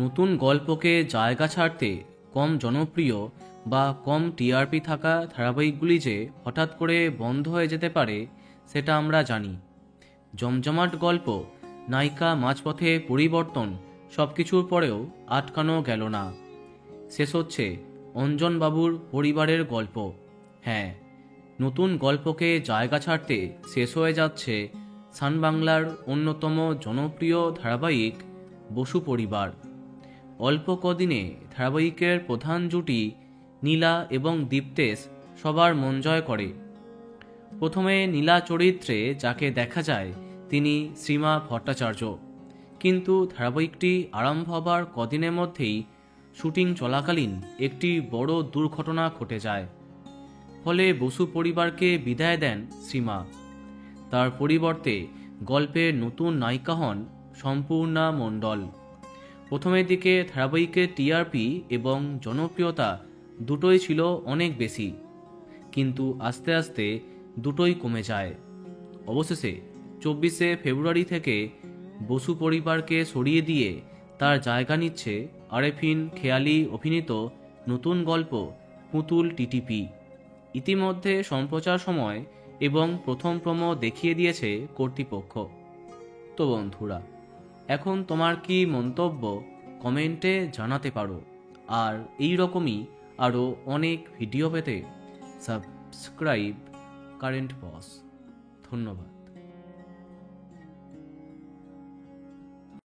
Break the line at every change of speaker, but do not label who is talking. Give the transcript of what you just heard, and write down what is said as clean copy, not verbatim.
নতুন গল্পকে জায়গা ছাড়তে কম জনপ্রিয় বা কম টিআরপি থাকা ধারাবাহিকগুলি যে হঠাৎ করে বন্ধ হয়ে যেতে পারে সেটা আমরা জানি। জমজমাট গল্প, নায়িকা মাঝপথে পরিবর্তন, সব কিছুর পরেও আটকানো গেল না। শেষ হচ্ছে অঞ্জনবাবুর পরিবারের গল্প। হ্যাঁ, নতুন গল্পকে জায়গা ছাড়তে শেষ হয়ে যাচ্ছে সান বাংলার অন্যতম জনপ্রিয় ধারাবাহিক বসু পরিবার। অল্প কদিনে ধারাবাহিকের প্রধান জুটি নীলা এবং দীপ্তেশ সবার মন জয় করে। প্রথমে নীলা চরিত্রে যাকে দেখা যায় তিনি শ্রীমা ভট্টাচার্য, কিন্তু ধারাবাহিকটি আরম্ভ হবার কদিনের মধ্যেই শুটিং চলাকালীন একটি বড় দুর্ঘটনা ঘটে যায়। ফলে বসু পরিবারকে বিদায় দেন শ্রীমা। তার পরিবর্তে গল্পের নতুন নায়িকা হন সম্পূর্ণা মণ্ডল। প্রথমের দিকে ধারাবাহিকের টিআরপি এবং জনপ্রিয়তা দুটোই ছিল অনেক বেশি, কিন্তু আস্তে আস্তে দুটোই কমে যায়। অবশেষে 24শে ফেব্রুয়ারি থেকে বসু পরিবারকে সরিয়ে দিয়ে তার জায়গা নিচ্ছে আরেফিন খেয়ালি অভিনীত নতুন গল্প পুতুল টিটিপি। ইতিমধ্যে সম্প্রচার সময় এবং প্রথম প্রোমো দেখিয়ে দিয়েছে কর্তৃপক্ষ। তো বন্ধুরা, এখন তোমার কি মন্তব্য কমেন্টে জানাতে পারো। আর এই রকমই আরও অনেক ভিডিও পেতে সাবস্ক্রাইব কারেন্ট বস। ধন্যবাদ।